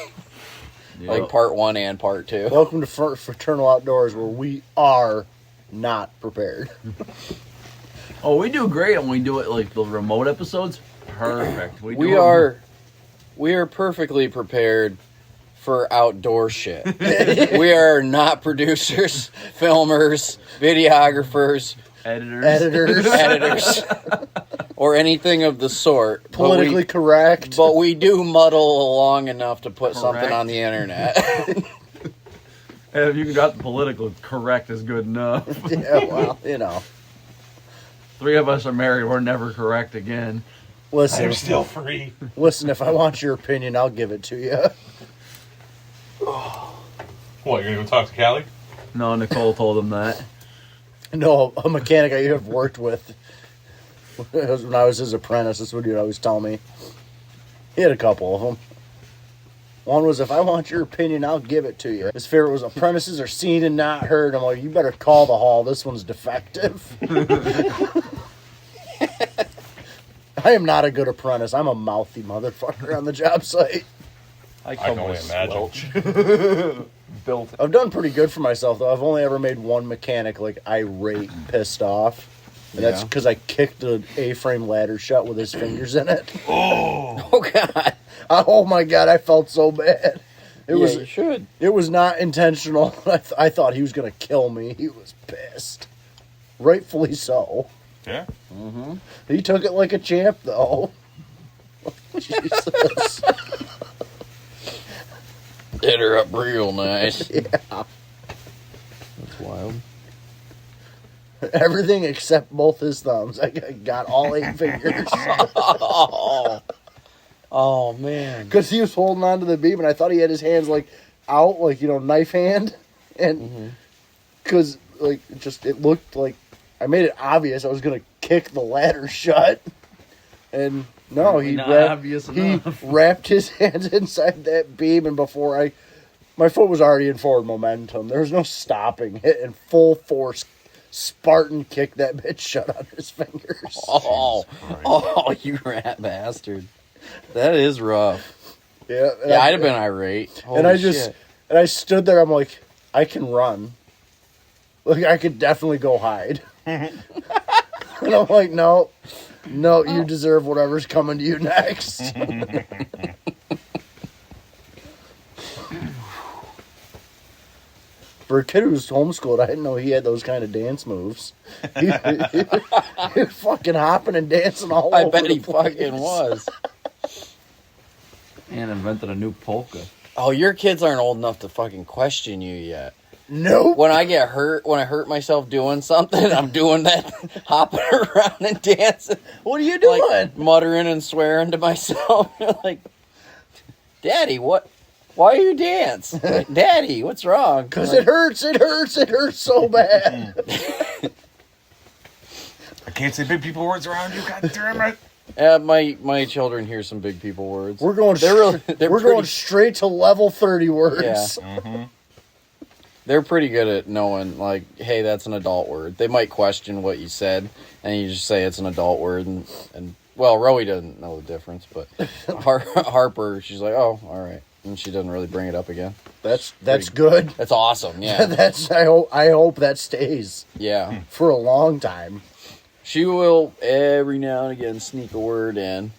Like part 1 and part 2. welcome to Fraternal Outdoors, where we are not prepared. Oh, we do great when we do it like the remote episodes. Perfect. We are perfectly prepared for outdoor shit. We are not producers, filmers, videographers, editors, or anything of the sort. Politically correct. But we do muddle along enough to put something on the internet. And if you got the political correct is good enough. Yeah, well, you know. 3 of us are married. We're never correct again. Listen, Still free. listen. If I want your opinion, I'll give it to you. What, you're gonna go talk to Callie? No, Nicole told him that. No, a mechanic I have worked with when I was his apprentice. That's what he'd always tell me. He had a couple of them. One was, if I want your opinion, I'll give it to you. His favorite was, apprentices are seen and not heard. I'm like, you better call the hall. This one's defective. I am not a good apprentice. I'm a mouthy motherfucker on the job site. I can only imagine. Built it. I've done pretty good for myself, though. I've only ever made one mechanic, like, irate and pissed off. And that's because I kicked an A-frame ladder shut with his fingers in it. Oh God! Oh, my God, I felt so bad. You should. It was not intentional. I thought he was gonna kill me. He was pissed, rightfully so. Yeah. He took it like a champ, though. Jesus. Hit her up real nice. Yeah. That's wild. Everything except both his thumbs. I got all 8 fingers. Oh man. Because he was holding on to the beam, and I thought he had his hands, like, out, like, knife hand. And because, like, it looked like I made it obvious I was going to kick the ladder shut. And no, he wrapped his hands inside that beam, and before my foot was already in forward momentum. There was no stopping it, and full force Spartan kicked that bitch shut on his fingers. Oh, you rat bastard. That is rough. Yeah, I'd have been irate. Holy shit. And I stood there, I'm like, I can run. Like, I could definitely go hide. And I'm like, no, you deserve whatever's coming to you next. For a kid who was homeschooled, I didn't know he had those kind of dance moves. He was fucking hopping and dancing all over. I bet he the place. fucking was. And invented a new polka. Oh, your kids aren't old enough to fucking question you yet. Nope. When I get hurt, when I hurt myself doing something, I'm doing that, hopping around and dancing. What are you doing? Like, muttering and swearing to myself. Like, Daddy, what? Why you dance? Like, Daddy, what's wrong? Because it hurts so bad. I can't say big people words around you, god damn it. My children hear some big people words. We're going. We're going straight to level 30 words. Yeah. They're pretty good at knowing, like, hey, that's an adult word. They might question what you said, and you just say it's an adult word. And well, Rowie doesn't know the difference, but Harper, she's like, oh, all right, and she doesn't really bring it up again. That's good. That's awesome. Yeah. I hope that stays. Yeah. For a long time. She will every now and again sneak a word in.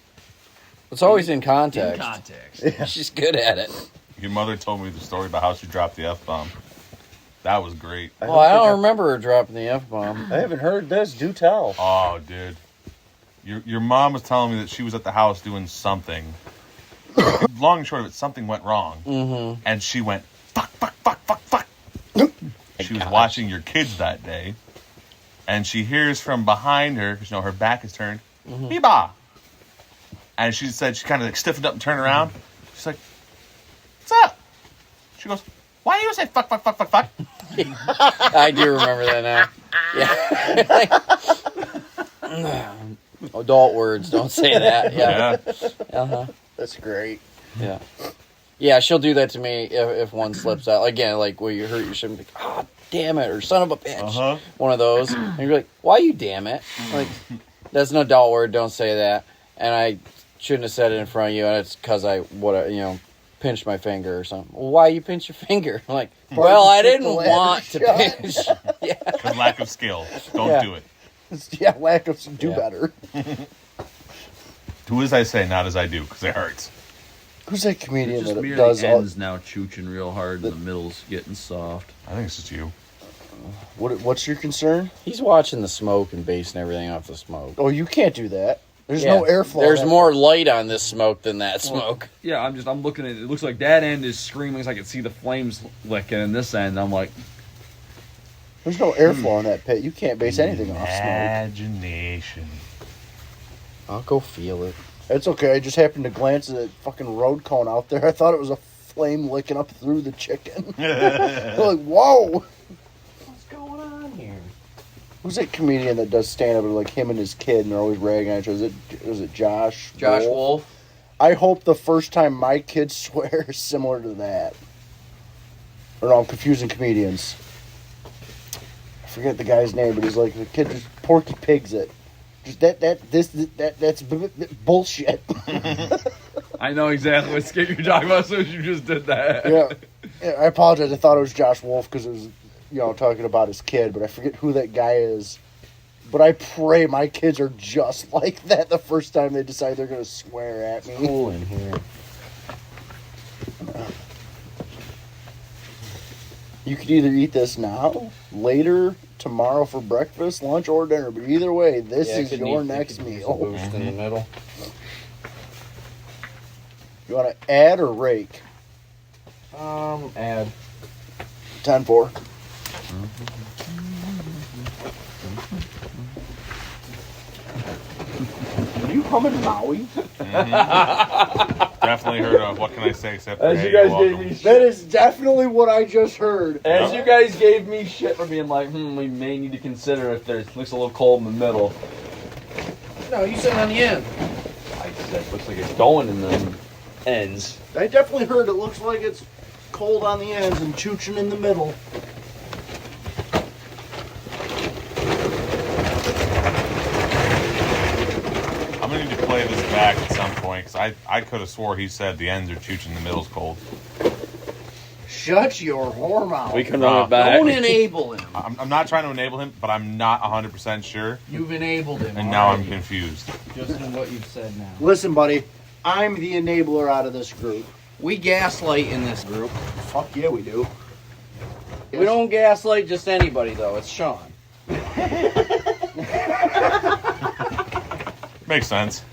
It's always in context. Yeah. She's good at it. Your mother told me the story about how she dropped the F-bomb. That was great. I don't remember her dropping the F-bomb. I haven't heard this. Do tell. Oh, dude. Your mom was telling me that she was at the house doing something. Long and short of it, something went wrong. Mm-hmm. And she went, fuck. She was watching your kids that day. And she hears from behind her, because her back is turned, Beba. And she said, she kind of like stiffened up and turned around. She's like, what's up? She goes, why do you say fuck? I do remember that now. Yeah. Adult words, don't say that. Yeah. Uh-huh. That's great. Yeah. Yeah, she'll do that to me if one slips out. Again, like where you hurt your shin, like, oh, damn it, or son of a bitch. Uh-huh. One of those. And you're like, why you damn it? Like, that's an adult word, don't say that. And I shouldn't have said it in front of you, and it's because I pinched my finger or something. Well, why you pinch your finger? I'm like, well, I didn't want to pinch. Yeah. Lack of skill. Don't do it. Yeah, lack of do better. Do as I say, not as I do, because it hurts. Who's that comedian Just that merely does all... ends now chooching real hard and the middle's getting soft. I think it's just you. What's your concern? He's watching the smoke and basing everything off the smoke. Oh, you can't do that. There's no airflow. There's more light on this smoke than that smoke. Yeah, I'm looking at it. It looks like that end is screaming so I can see the flames licking, and this end, I'm like... There's no airflow in that pit. You can't base anything off smoke. Imagination. I'll go feel it. It's okay. I just happened to glance at that fucking road cone out there. I thought it was a flame licking up through the chicken. Like, whoa! What's going on here? Who's that comedian that does stand-up with, like, him and his kid, and they're always ragging on each other? Is it Josh? Josh Wolf? I hope the first time my kids swear is similar to that. Or no, I'm confusing comedians. I forget the guy's name, but he's like, the kid just Porky Pigs it. Just that's bullshit. I know exactly what skit you're talking about, so you just did that. Yeah, I apologize. I thought it was Josh Wolf because it was, talking about his kid, but I forget who that guy is. But I pray my kids are just like that the first time they decide they're going to swear at me. Cool in here. You could either eat this now, later, tomorrow for breakfast, lunch, or dinner. But either way, this is your next meal. Boost in the middle. You want to add or rake? Add. 10-4. Are you humming Maui? Definitely heard of. What can I say except for As hey, you guys you're gave welcome. me shit. That is definitely what I just heard. As you guys gave me shit for being like, we may need to consider if there's looks a little cold in the middle. No, you said on the end. I said looks like it's going in the ends. I definitely heard it looks like it's cold on the ends and chooching in the middle. I'm gonna need to play this back at some point because I could have swore he said the ends are chooching, the middle's cold. Shut your whore mouth. We can Nah. run it back. Don't enable him. I'm not trying to enable him, but I'm not 100% sure, You've enabled him. and now I'm already, confused. just in what you've said now. Listen, buddy. I'm the enabler out of this group. We gaslight in this group. Fuck yeah, we do. We don't gaslight just anybody though. It's Sean. Makes sense.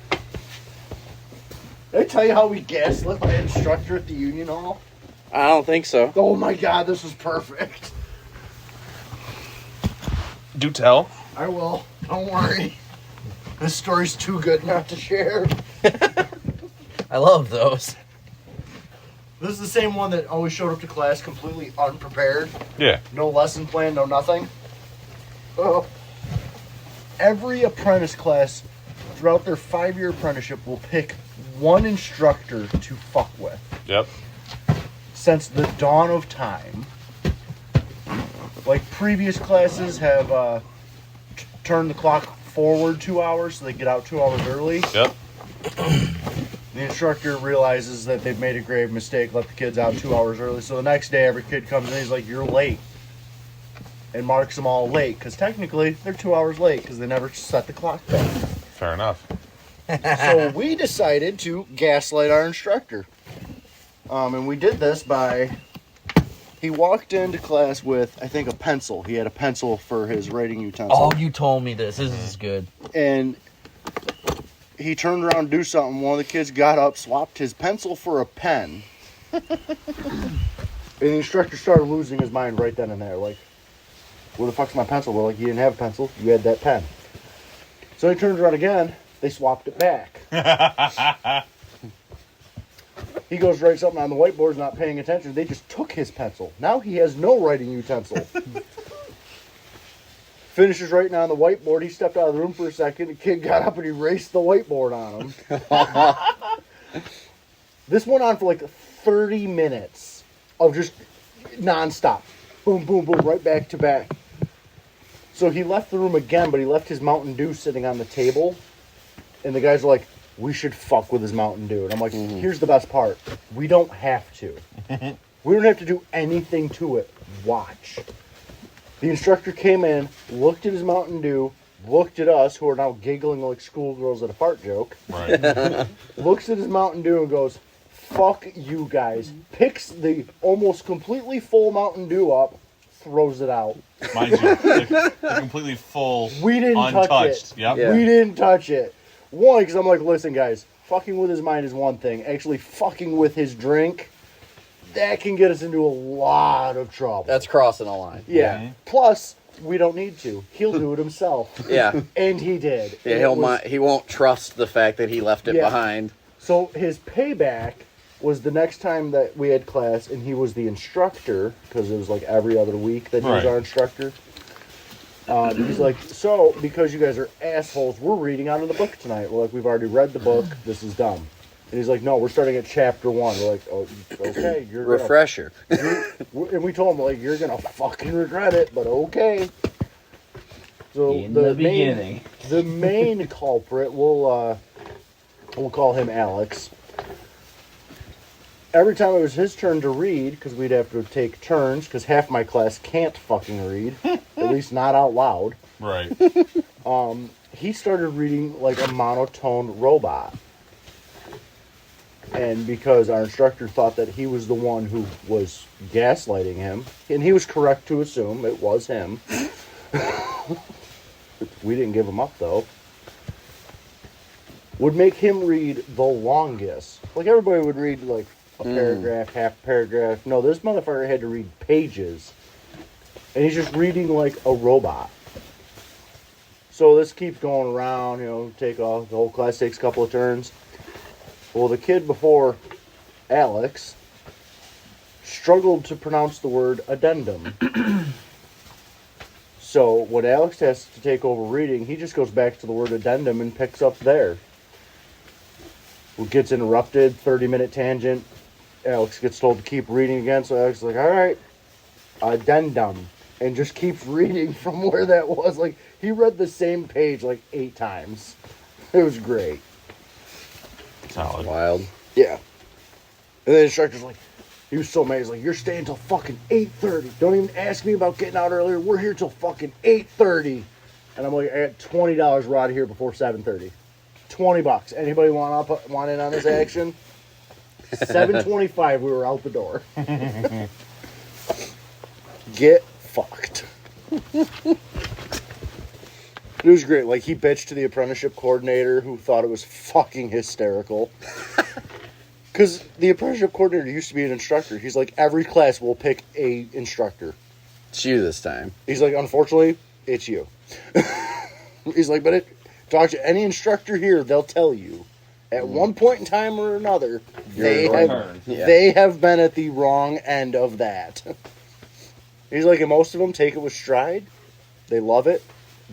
Did I tell you how we gaslit my instructor at the union hall? I don't think so. Oh my god, this was perfect. Do tell. I will. Don't worry. This story's too good not to share. I love those. This is the same one that always showed up to class completely unprepared. Yeah. No lesson plan, no nothing. Oh. Every apprentice class throughout their 5-year apprenticeship will pick one instructor to fuck with. Yep. Since the dawn of time. Like previous classes have turned the clock forward 2 hours so they get out 2 hours early. Yep. The instructor realizes that they've made a grave mistake, let the kids out 2 hours early. So the next day, every kid comes in, he's like, "You're late," and marks them all late because technically they're 2 hours late because they never set the clock back. Fair enough. So we decided to gaslight our instructor, and we did this by he walked into class with I think a pencil. He had a pencil for his writing utensil. Oh, you told me this. This is good. And he turned around to do something. One of the kids got up, swapped his pencil for a pen. And the instructor started losing his mind right then and there. Like, where the fuck's my pencil? We're like, you didn't have a pencil. You had that pen. So he turned around again. They swapped it back. He goes to write something on the whiteboard, not paying attention. They just took his pencil. Now he has no writing utensil. Finishes writing on the whiteboard. He stepped out of the room for a second. The kid got up and erased the whiteboard on him. This went on for like 30 minutes of just nonstop. Boom, boom, boom, right back to back. So he left the room again, but he left his Mountain Dew sitting on the table. And the guys are like, "We should fuck with his Mountain Dew." And I'm like, Here's the best part. We don't have to. We don't have to do anything to it. Watch. The instructor came in, looked at his Mountain Dew, looked at us, who are now giggling like schoolgirls at a fart joke, Right. looks at his Mountain Dew and goes, "Fuck you guys." Picks the almost completely full Mountain Dew up, throws it out. Mind you, they're completely full, We didn't touch untouched. it. Yep. Yeah. We didn't touch it. One, because I'm like, listen, guys, fucking with his mind is one thing. Actually, fucking with his drink, that can get us into a lot of trouble. That's crossing the line. Yeah. Mhm. Plus, we don't need to. He'll do it himself. Yeah. And he did. Yeah, And he won't trust the fact that he left it Yeah. behind. So his payback was the next time that we had class, and he was the instructor, because it was like every other week that he was Right. our instructor. He's like, "So, because you guys are assholes, we're reading out of the book tonight." We're like, "We've already read the book. This is dumb." And he's like, "No, we're starting at chapter 1. We're like, "Oh, okay, you're gonna Refresher. and we told him, like, "You're gonna fucking regret it, but okay." So In the beginning. the main culprit, we'll call him Alex. Every time it was his turn to read, because we'd have to take turns, because half my class can't fucking read, at least not out loud. Right. He started reading like a monotone robot. And because our instructor thought that he was the one who was gaslighting him, and he was correct to assume it was him. We didn't give him up, though. Would make him read the longest. Like, everybody would read, like, a paragraph, half paragraph. No, this motherfucker had to read pages. And he's just reading like a robot. So this keeps going around, take off. The whole class takes a couple of turns. Well, the kid before Alex struggled to pronounce the word addendum. So when Alex has to take over reading, he just goes back to the word addendum and picks up there. Well, gets interrupted, 30-minute tangent. Alex gets told to keep reading again, so Alex is like, all right, addendum. And just keeps reading from where that was. Like, he read the same page like 8 times. It was great. Solid. Wild. Yeah. And the instructor's like, he was so mad. He's like, you're staying till fucking 8:30. Don't even ask me about getting out earlier. We're here till fucking 8:30. And I'm like, I got $20. We're out of here before 7:30. $20. Anybody want in on this action? 7:25. We were out the door. Get fucked. It was great. Like, he bitched to the apprenticeship coordinator, who thought it was fucking hysterical. Because the apprenticeship coordinator used to be an instructor. He's like, every class will pick a instructor. It's you this time. He's like, unfortunately, it's you. He's like, but talk to any instructor here, they'll tell you. At one point in time or another, they have been at the wrong end of that. He's like, and most of them take it with stride. They love it.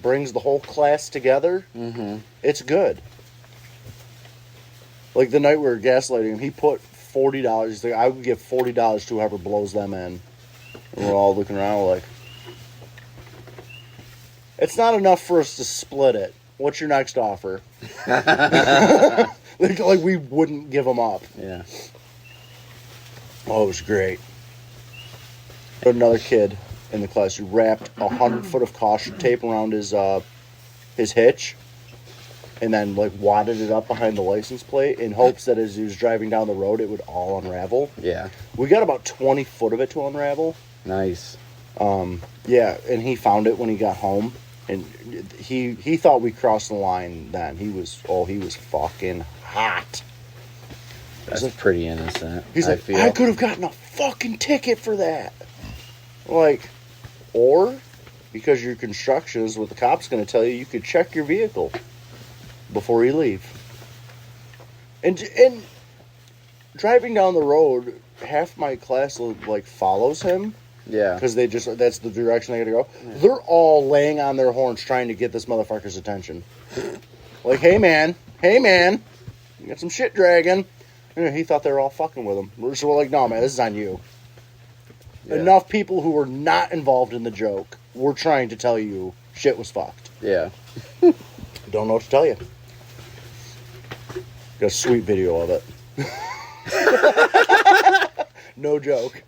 Brings the whole class together. Mm-hmm. It's good. Like the night we were gaslighting him, he put $40. He's like, I would give $40 to whoever blows them in. And we're all looking around, we're like, it's not enough for us to split it. What's your next offer? like we wouldn't give them up. Yeah. Oh, it was great. Another kid in the class who wrapped 100 foot of caution tape around his hitch, and then like wadded it up behind the license plate in hopes that as he was driving down the road, it would all unravel. Yeah. We got about 20 foot of it to unravel. Nice. Yeah, and he found it when he got home, and he thought we crossed the line. Then he was fucking hot. That's pretty innocent. He's like, I could have gotten a fucking ticket for that. Like, or because your construction is what the cop's going to tell you, you could check your vehicle before you leave. And driving down the road, half my class like follows him. Yeah. Because that's the direction they got to go. Yeah. They're all laying on their horns trying to get this motherfucker's attention. Like, hey man, you got some shit dragging. And he thought they were all fucking with him. So we're like, no man, this is on you. Yeah. Enough people who were not involved in the joke were trying to tell you shit was fucked. Yeah. Don't know what to tell you. Got a sweet video of it. No joke.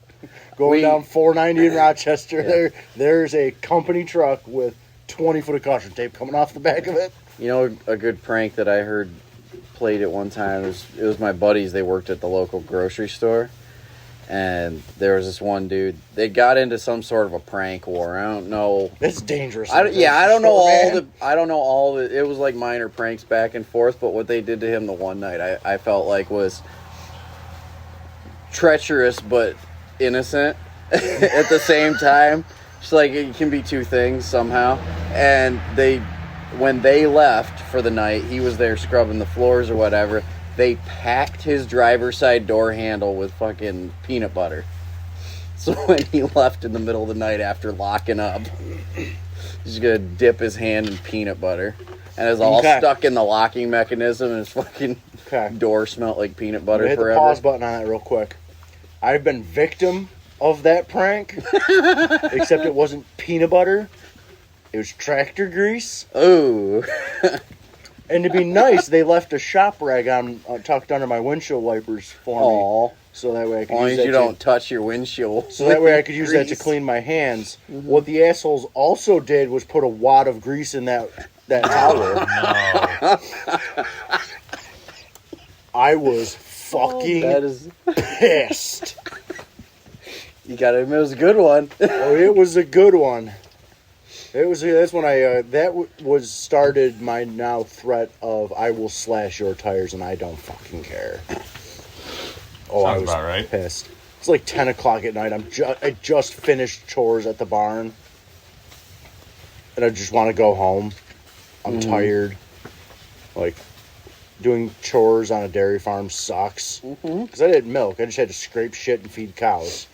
Going down 490 in Rochester, there's a company truck with 20 foot of caution tape coming off the back of it. You know, a good prank that I heard played at one time, it was my buddies. They worked at the local grocery store. And there was this one dude. They got into some sort of a prank war. I don't know. It's dangerous. I don't know all the. It was like minor pranks back and forth. But what they did to him the one night, I felt like was treacherous but innocent at the same time. Just like it can be two things somehow. And when they left for the night, he was there scrubbing the floors or whatever. They packed his driver's side door handle with fucking peanut butter. So when he left in the middle of the night after locking up, he's gonna dip his hand in peanut butter. And it's all stuck in the locking mechanism, and his fucking door smelled like peanut butter hit forever. The pause button on that real quick. I've been victim of that prank, except it wasn't peanut butter. It was tractor grease. Ooh. And to be nice, they left a shop rag on tucked under my windshield wipers for me. So that way I could use that. You don't touch your windshield. So that way I could use that to clean my hands. Mm-hmm. What the assholes also did was put a wad of grease in that towel. No. I was fucking That is, pissed. you gotta admit, it was a good one. Oh, it was a good one. That's when was started my now threat of I will slash your tires and I don't fucking care. Oh, I Sounds was about right. pissed. It's like 10 o'clock at night. I just finished chores at the barn, and I just want to go home. I'm tired. Like, doing chores on a dairy farm sucks. Because I didn't milk. I just had to scrape shit and feed cows.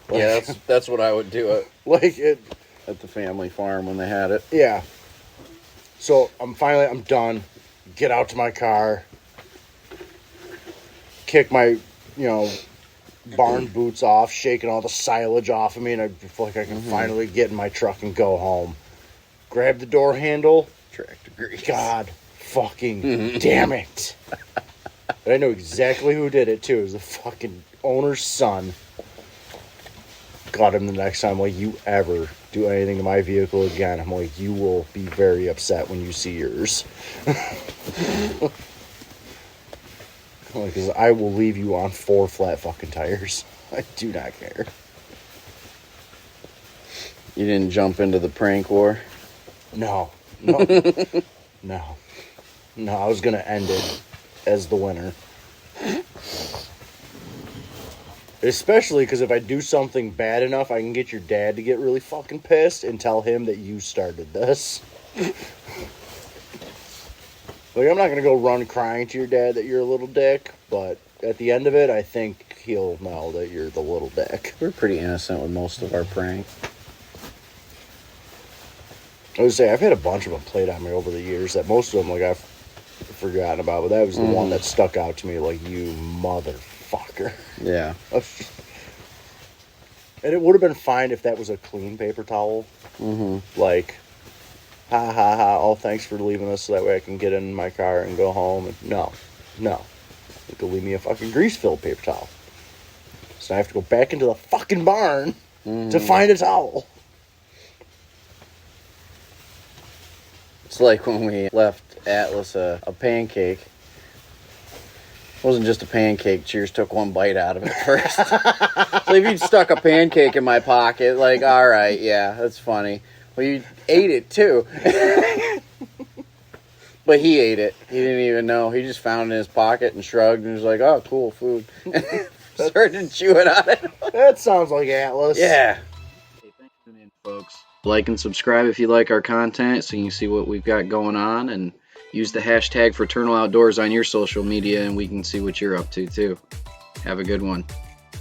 Like, Yeah, that's what I would do like it. at the family farm when they had it. Yeah. So I'm done. Get out to my car. Kick my, barn boots off, shaking all the silage off of me, and I feel like I can finally get in my truck and go home. Grab the door handle. Tractor grease. God fucking damn it. But I know exactly who did it too. It was the fucking owner's son. Got him the next time. Like, you ever do anything to my vehicle again, I'm like, you will be very upset when you see yours. Because I will leave you on 4 flat fucking tires. I do not care. You didn't jump into the prank war? No. No. I was going to end it as the winner. Especially because if I do something bad enough, I can get your dad to get really fucking pissed and tell him that you started this. Like, I'm not going to go run crying to your dad that you're a little dick, but at the end of it, I think he'll know that you're the little dick. We're pretty innocent with most of our pranks. I would say I've had a bunch of them played on me over the years that most of them, like, I've forgotten about, but that was the one that stuck out to me, like, you motherfucker. Yeah. And it would have been fine if that was a clean paper towel. Like, ha ha ha, oh, thanks for leaving us so that way I can get in my car and go home. And no. You could leave me a fucking grease-filled paper towel. So I have to go back into the fucking barn to find a towel. It's like when we left Atlas a pancake. It wasn't just a pancake. Cheers took one bite out of it first. So if you'd stuck a pancake in my pocket, like, all right, yeah, that's funny. Well, you ate it too. But he ate it. He didn't even know. He just found it in his pocket and shrugged and was like, oh, cool, food. Started chewing on it. That sounds like Atlas. Yeah. Hey, thanks for tuning in, folks. Like and subscribe if you like our content so you can see what we've got going on, and use the hashtag Fraternal Outdoors on your social media and we can see what you're up to too. Have a good one.